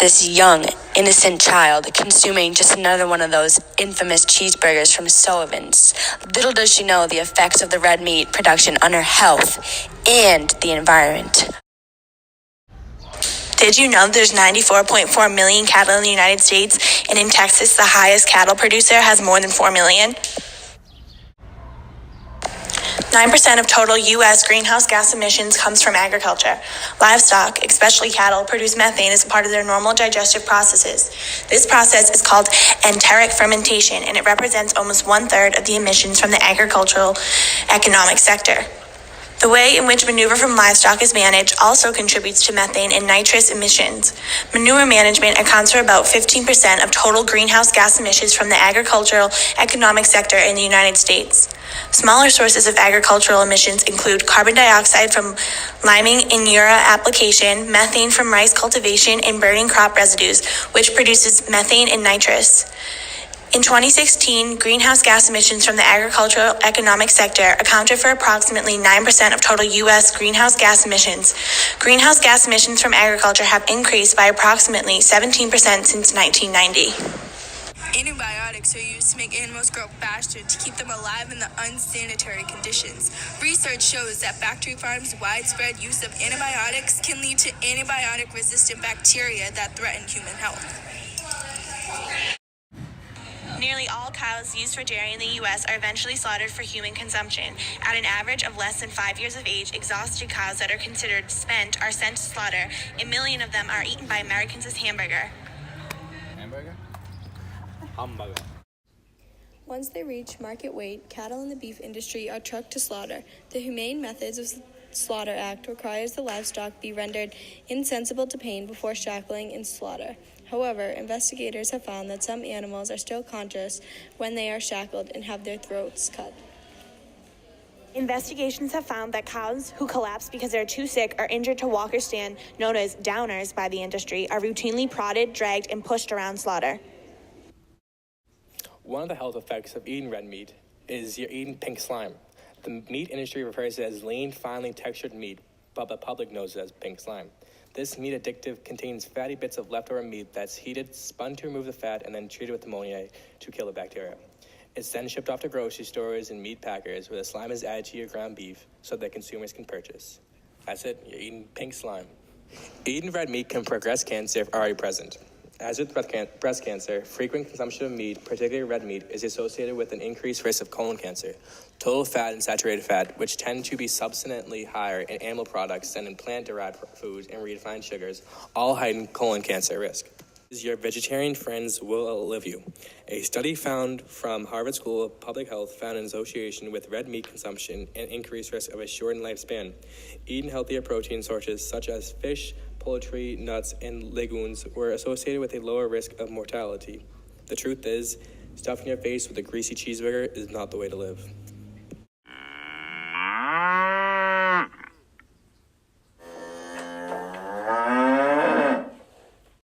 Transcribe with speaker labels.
Speaker 1: this young, innocent child consuming just another one of those infamous cheeseburgers from Sullivan's. Little does she know the effects of the red meat production on her health and the environment.
Speaker 2: Did you know there's 94.4 million cattle in the United States, and in Texas, the highest cattle producer has more than 4 million? 9% of total U.S. greenhouse gas emissions comes from agriculture. Livestock, especially cattle, produce methane as part of their normal digestive processes. This process is called enteric fermentation, and it represents almost 1/3 of the emissions from the agricultural economic sector. The way in which manure from livestock is managed also contributes to methane and nitrous emissions. Manure management accounts for about 15% of total greenhouse gas emissions from the agricultural economic sector in the United States. Smaller sources of agricultural emissions include carbon dioxide from liming in urea application, methane from rice cultivation, and burning crop residues, which produces methane and nitrous. In 2016, greenhouse gas emissions from the agricultural economic sector accounted for approximately 9% of total U.S. greenhouse gas emissions. Greenhouse gas emissions from agriculture have increased by approximately 17% since 1990.
Speaker 3: Antibiotics are used to make animals grow faster to keep them alive in the unsanitary conditions. Research shows that factory farms' widespread use of antibiotics can lead to antibiotic-resistant bacteria that threaten human health.
Speaker 2: Nearly all cows used for dairy in the U.S. are eventually slaughtered for human consumption. At an average of less than 5 years of age, exhausted cows that are considered spent are sent to slaughter. 1 million of them are eaten by Americans as hamburger.
Speaker 4: Hamburger?
Speaker 5: Once they reach market weight, cattle in the beef industry are trucked to slaughter. The Humane Methods of Slaughter Act requires the livestock be rendered insensible to pain before shackling and slaughter. However, investigators have found that some animals are still conscious when they are shackled and have their throats cut.
Speaker 2: Investigations have found that cows who collapse because they're too sick or injured to walk or stand, known as downers by the industry, are routinely prodded, dragged, and pushed around slaughter.
Speaker 4: One of the health effects of eating red meat is you're eating pink slime. The meat industry refers to it as lean, finely textured meat, but the public knows it as pink slime. This meat addictive contains fatty bits of leftover meat that's heated, spun to remove the fat, and then treated with ammonia to kill the bacteria. It's then shipped off to grocery stores and meat packers where the slime is added to your ground beef so that consumers can purchase. That's it, you're eating pink slime. Eating red meat can progress cancer if already present. As with breast cancer, frequent consumption of meat, particularly red meat, is associated with an increased risk of colon cancer. Total fat and saturated fat, which tend to be substantially higher in animal products than in plant-derived foods and refined sugars, all heighten colon cancer risk. Your vegetarian friends will outlive you. A study found from Harvard School of Public Health found an association with red meat consumption and increased risk of a shortened lifespan. Eating healthier protein sources such as fish, poultry, nuts, and legumes were associated with a lower risk of mortality. The truth is, stuffing your face with a greasy cheeseburger is not the way to live.